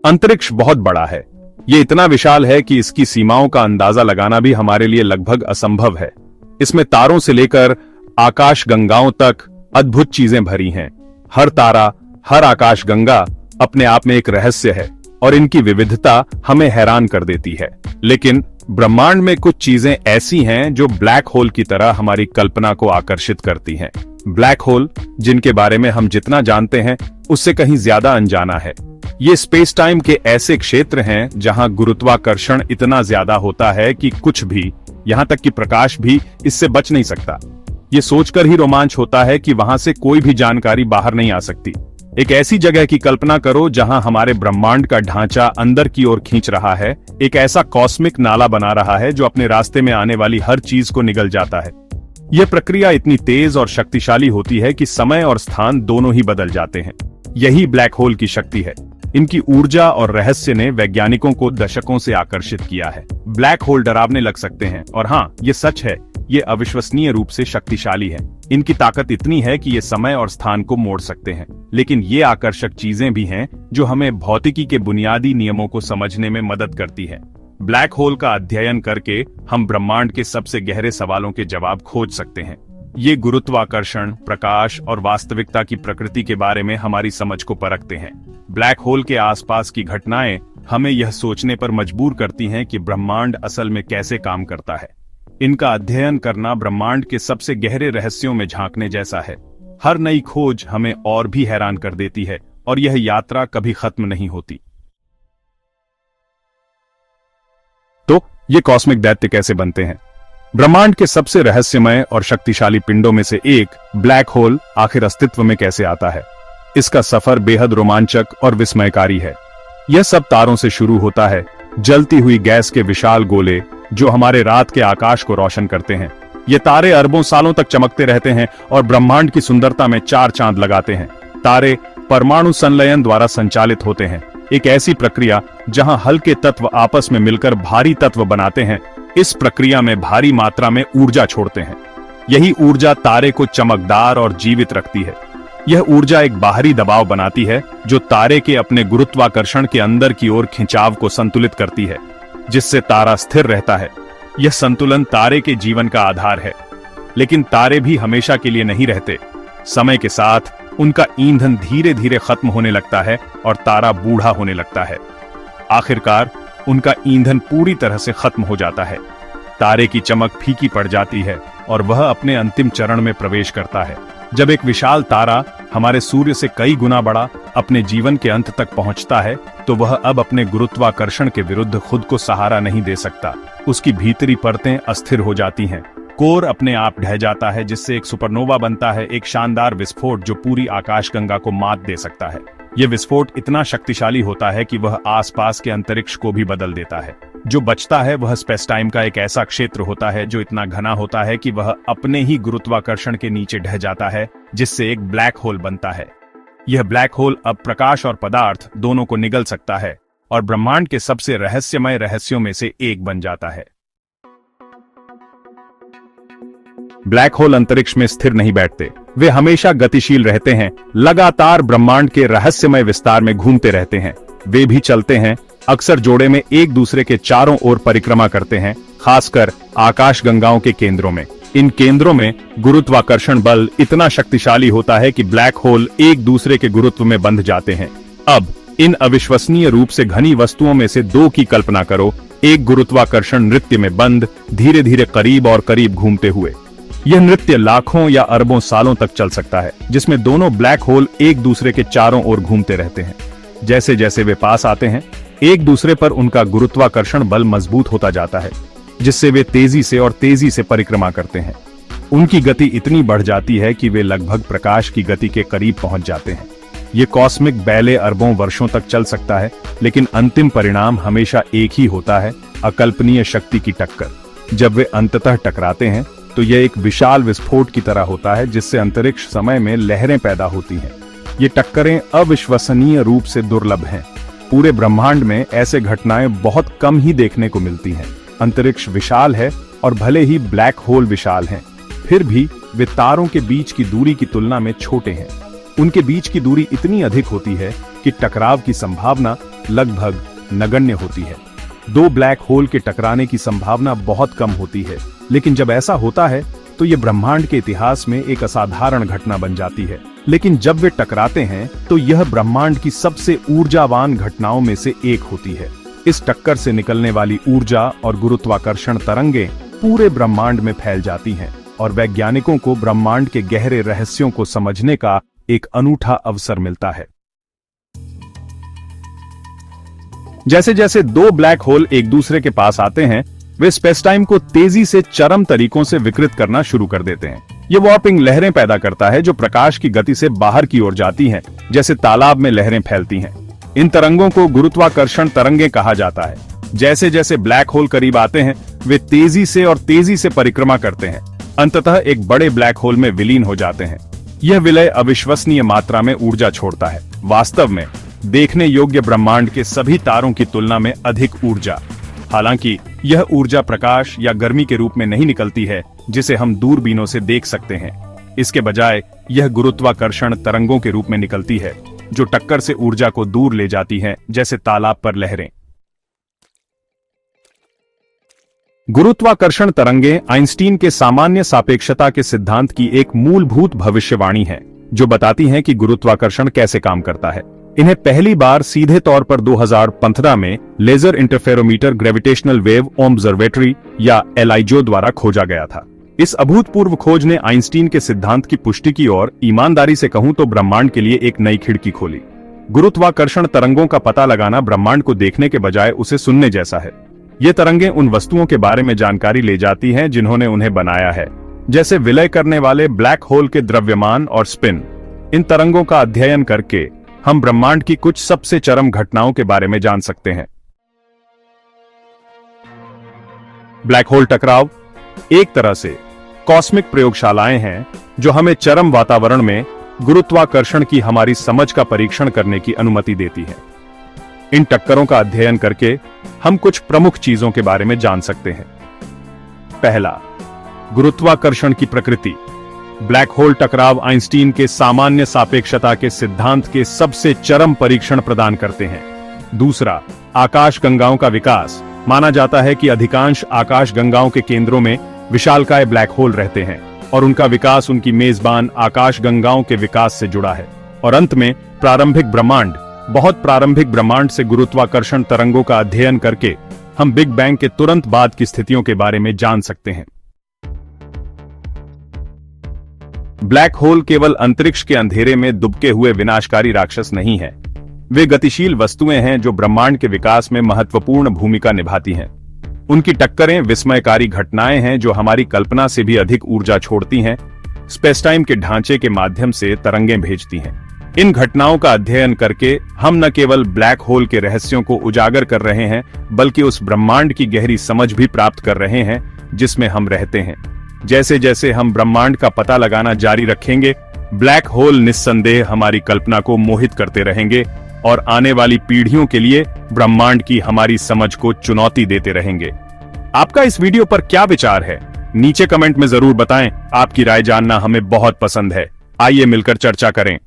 अंतरिक्ष बहुत बड़ा है। ये इतना विशाल है कि इसकी सीमाओं का अंदाजा लगाना भी हमारे लिए लगभग असंभव है। इसमें तारों से लेकर आकाशगंगाओं तक अद्भुत चीजें भरी हैं। हर तारा, हर आकाशगंगा अपने आप में एक रहस्य है और इनकी विविधता हमें हैरान कर देती है। लेकिन ब्रह्मांड में कुछ चीजें ऐसी हैं जो ब्लैक होल की तरह हमारी कल्पना को आकर्षित करती हैं। ब्लैक होल, जिनके बारे में हम जितना जानते हैं उससे कहीं ज्यादा अनजाना है। ये स्पेस टाइम के ऐसे क्षेत्र हैं जहां गुरुत्वाकर्षण इतना ज्यादा होता है कि कुछ भी, यहां तक कि प्रकाश भी, इससे बच नहीं सकता। ये सोचकर ही रोमांच होता है कि वहां से कोई भी जानकारी बाहर नहीं आ सकती। एक ऐसी जगह की कल्पना करो जहां हमारे ब्रह्मांड का ढांचा अंदर की ओर खींच रहा है, एक ऐसा कॉस्मिक नाला बना रहा है जो अपने रास्ते में आने वाली हर चीज को निगल जाता है। यह प्रक्रिया इतनी तेज और शक्तिशाली होती है कि समय और स्थान दोनों ही बदल जाते हैं। यही ब्लैक होल की शक्ति है। इनकी ऊर्जा और रहस्य ने वैज्ञानिकों को दशकों से आकर्षित किया है। ब्लैक होल डरावने लग सकते हैं और हाँ, ये सच है, ये अविश्वसनीय रूप से शक्तिशाली है। इनकी ताकत इतनी है कि ये समय और स्थान को मोड़ सकते हैं। लेकिन ये आकर्षक चीजें भी हैं जो हमें भौतिकी के बुनियादी नियमों को समझने में मदद करती है। ब्लैक होल का अध्ययन करके हम ब्रह्मांड के सबसे गहरे सवालों के जवाब खोज सकते हैं। ये गुरुत्वाकर्षण, प्रकाश और वास्तविकता की प्रकृति के बारे में हमारी समझ को परखते हैं। ब्लैक होल के आसपास की घटनाएं हमें यह सोचने पर मजबूर करती हैं कि ब्रह्मांड असल में कैसे काम करता है। इनका अध्ययन करना ब्रह्मांड के सबसे गहरे रहस्यों में झांकने जैसा है। हर नई खोज हमें और भी हैरान कर देती है और यह यात्रा कभी खत्म नहीं होती। तो ये कॉस्मिक दैत्य कैसे बनते हैं? ब्रह्मांड के सबसे रहस्यमय और शक्तिशाली पिंडों में से एक ब्लैक होल आखिर अस्तित्व में कैसे आता है? इसका सफर बेहद रोमांचक और विस्मयकारी है। यह सब तारों से शुरू होता है, जलती हुई गैस के विशाल गोले जो हमारे रात के आकाश को रोशन करते हैं। ये तारे अरबों सालों तक चमकते रहते हैं और ब्रह्मांड की सुंदरता में चार चांद लगाते हैं। तारे परमाणु संलयन द्वारा संचालित होते हैं, एक ऐसी प्रक्रिया जहां हल्के तत्व आपस में मिलकर भारी तत्व बनाते हैं। इस प्रक्रिया में भारी मात्रा में ऊर्जा छोड़ते हैं। यही ऊर्जा तारे को चमकदार और जीवित रखती है। यह ऊर्जा एक बाहरी दबाव बनाती है जो तारे के अपने गुरुत्वाकर्षण के अंदर की ओर खिंचाव को संतुलित करती है, जिससे तारा स्थिर रहता है। यह संतुलन तारे के जीवन का आधार है। लेकिन तारे भी हमेशा के लिए नहीं रहते। समय के साथ उनका ईंधन धीरे धीरे खत्म होने लगता है और तारा बूढ़ा होने लगता है। आखिरकार उनका ईंधन पूरी तरह से खत्म हो जाता है। तारे की चमक फीकी पड़ जाती है और वह अपने अंतिम चरण में प्रवेश करता है। जब एक विशाल तारा, हमारे सूर्य से कई गुना बड़ा, अपने जीवन के अंत तक पहुंचता है तो वह अब अपने गुरुत्वाकर्षण के विरुद्ध खुद को सहारा नहीं दे सकता। उसकी भीतरी परतें अस्थिर हो जाती हैं। कोर अपने आप ढह जाता है, जिससे एक सुपरनोवा बनता है, एक शानदार विस्फोट जो पूरी आकाशगंगा को मात दे सकता है। यह विस्फोट इतना शक्तिशाली होता है कि वह आसपास के अंतरिक्ष को भी बदल देता है। जो बचता है वह स्पेस टाइम का एक ऐसा क्षेत्र होता है जो इतना घना होता है कि वह अपने ही गुरुत्वाकर्षण के नीचे ढह जाता है, जिससे एक ब्लैक होल बनता है। यह ब्लैक होल अब प्रकाश और पदार्थ दोनों को निगल सकता है और ब्रह्मांड के सबसे रहस्यमय रहस्यों में से एक बन जाता है। ब्लैक होल अंतरिक्ष में स्थिर नहीं बैठते। वे हमेशा गतिशील रहते हैं, लगातार ब्रह्मांड के रहस्यमय विस्तार में घूमते रहते हैं। वे भी चलते हैं, अक्सर जोड़े में एक दूसरे के चारों ओर परिक्रमा करते हैं, खासकर आकाशगंगाओं के केंद्रों में। इन केंद्रों में गुरुत्वाकर्षण बल इतना शक्तिशाली होता है कि ब्लैक होल एक दूसरे के गुरुत्व में बंध जाते हैं। अब इन अविश्वसनीय रूप से घनी वस्तुओं में से दो की कल्पना करो, एक गुरुत्वाकर्षण नृत्य में बंद, धीरे धीरे करीब और करीब घूमते हुए। यह नृत्य लाखों या अरबों सालों तक चल सकता है, जिसमें दोनों ब्लैक होल एक दूसरे के चारों ओर घूमते रहते हैं। जैसे जैसे वे पास आते हैं, एक दूसरे पर उनका गुरुत्वाकर्षण बल मजबूत होता जाता है, जिससे वे तेजी से परिक्रमा करते हैं। उनकी गति इतनी बढ़ जाती है कि वे लगभग प्रकाश की गति के करीब पहुंच जाते हैं। ये कॉस्मिक बैले अरबों वर्षों तक चल सकता है, लेकिन अंतिम परिणाम हमेशा एक ही होता है, अकल्पनीय शक्ति की टक्कर। जब वे अंततः टकराते हैं तो यह एक विशाल विस्फोट की तरह होता है, जिससे अंतरिक्ष समय में लहरें पैदा होती हैं। ये टक्करें अविश्वसनीय रूप से दुर्लभ हैं। पूरे ब्रह्मांड में ऐसे घटनाएं बहुत कम ही देखने को मिलती हैं। अंतरिक्ष विशाल है और भले ही ब्लैक होल विशाल हैं, फिर भी वे तारों के बीच की दूरी की तुलना में छोटे हैं। उनके बीच की दूरी इतनी अधिक होती है कि टकराव की संभावना लगभग नगण्य होती है। दो ब्लैक होल के टकराने की संभावना बहुत कम होती है, लेकिन जब ऐसा होता है तो ये ब्रह्मांड के इतिहास में एक असाधारण घटना बन जाती है। लेकिन जब वे टकराते हैं तो यह ब्रह्मांड की सबसे ऊर्जावान घटनाओं में से एक होती है। इस टक्कर से निकलने वाली ऊर्जा और गुरुत्वाकर्षण तरंगें पूरे ब्रह्मांड में फैल जाती हैं और वैज्ञानिकों को ब्रह्मांड के गहरे रहस्यों को समझने का एक अनूठा अवसर मिलता है। जैसे जैसे दो ब्लैक होल एक दूसरे के पास आते हैं, वे स्पेस टाइम को तेजी से चरम तरीकों से विकृत करना शुरू कर देते हैं। ये वार्पिंग लहरें पैदा करता है जो प्रकाश की गति से बाहर की ओर जाती हैं, जैसे तालाब में लहरें फैलती हैं। इन तरंगों को गुरुत्वाकर्षण तरंगें कहा जाता है। जैसे जैसे ब्लैक होल करीब आते हैं, वे तेजी से परिक्रमा करते हैं, अंततः एक बड़े ब्लैक होल में विलीन हो जाते हैं। यह विलय अविश्वसनीय मात्रा में ऊर्जा छोड़ता है, वास्तव में देखने योग्य ब्रह्मांड के सभी तारों की तुलना में अधिक ऊर्जा। हालांकि यह ऊर्जा प्रकाश या गर्मी के रूप में नहीं निकलती है जिसे हम दूरबीनों से देख सकते हैं। इसके बजाय यह गुरुत्वाकर्षण तरंगों के रूप में निकलती है जो टक्कर से ऊर्जा को दूर ले जाती हैं, जैसे तालाब पर लहरें। गुरुत्वाकर्षण तरंगें आइंस्टीन के सामान्य सापेक्षता के सिद्धांत की एक मूलभूत भविष्यवाणी है जो बताती हैं कि गुरुत्वाकर्षण कैसे काम करता है। इन्हें पहली बार सीधे तौर पर 2015 में laser interferometer gravitational wave observatory या LIGO द्वारा खोजा गया था। इस अभूतपूर्व खोज ने आइंस्टीन के सिद्धांत की पुष्टि की और ईमानदारी से कहूं तो ब्रह्मांड के लिए एक नई खिड़की खोली। गुरुत्वाकर्षण तरंगों का पता लगाना ब्रह्मांड को देखने के बजाय उसे सुनने जैसा है। ये तरंगें उन वस्तुओं के बारे में जानकारी ले जाती हैं जिन्होंने उन्हें बनाया है, जैसे विलय करने वाले ब्लैक होल के द्रव्यमान और स्पिन। इन तरंगों का अध्ययन करके हम ब्रह्मांड की कुछ सबसे चरम घटनाओं के बारे में जान सकते हैं। ब्लैक होल टकराव एक तरह से कॉस्मिक प्रयोगशालाएं हैं जो हमें चरम वातावरण में गुरुत्वाकर्षण की हमारी समझ का परीक्षण करने की अनुमति देती है। इन टक्करों का अध्ययन करके हम कुछ प्रमुख चीजों के बारे में जान सकते हैं। पहला, गुरुत्वाकर्षण की प्रकृति। ब्लैक होल टकराव आइंस्टीन के सामान्य सापेक्षता के सिद्धांत के सबसे चरम परीक्षण प्रदान करते हैं। दूसरा, आकाशगंगाओं का विकास। माना जाता है कि अधिकांश आकाशगंगाओं के केंद्रों में विशालकाय ब्लैक होल रहते हैं और उनका विकास उनकी मेजबान आकाशगंगाओं के विकास से जुड़ा है। और अंत में प्रारंभिक ब्रह्मांड। बहुत प्रारंभिक ब्रह्मांड से गुरुत्वाकर्षण तरंगों का अध्ययन करके हम बिग बैंग के तुरंत बाद की स्थितियों के बारे में जान सकते हैं। ब्लैक होल केवल अंतरिक्ष के अंधेरे में दुबके हुए विनाशकारी राक्षस नहीं है। वे गतिशील वस्तुएं हैं जो ब्रह्मांड के विकास में महत्वपूर्ण भूमिका निभाती हैं। उनकी टक्करें विस्मयकारी घटनाएं हैं जो हमारी कल्पना से भी अधिक ऊर्जा छोड़ती हैं, स्पेस टाइम के ढांचे के माध्यम से तरंगें भेजती हैं। इन घटनाओं का अध्ययन करके हम न केवल ब्लैक होल के रहस्यों को उजागर कर रहे हैं, बल्कि उस ब्रह्मांड की गहरी समझ भी प्राप्त कर रहे हैं जिसमें हम रहते हैं। जैसे जैसे हम ब्रह्मांड का पता लगाना जारी रखेंगे, ब्लैक होल निस्संदेह हमारी कल्पना को मोहित करते रहेंगे और आने वाली पीढ़ियों के लिए ब्रह्मांड की हमारी समझ को चुनौती देते रहेंगे। आपका इस वीडियो पर क्या विचार है? नीचे कमेंट में जरूर बताएं। आपकी राय जानना हमें बहुत पसंद है। आइए मिलकर चर्चा करें।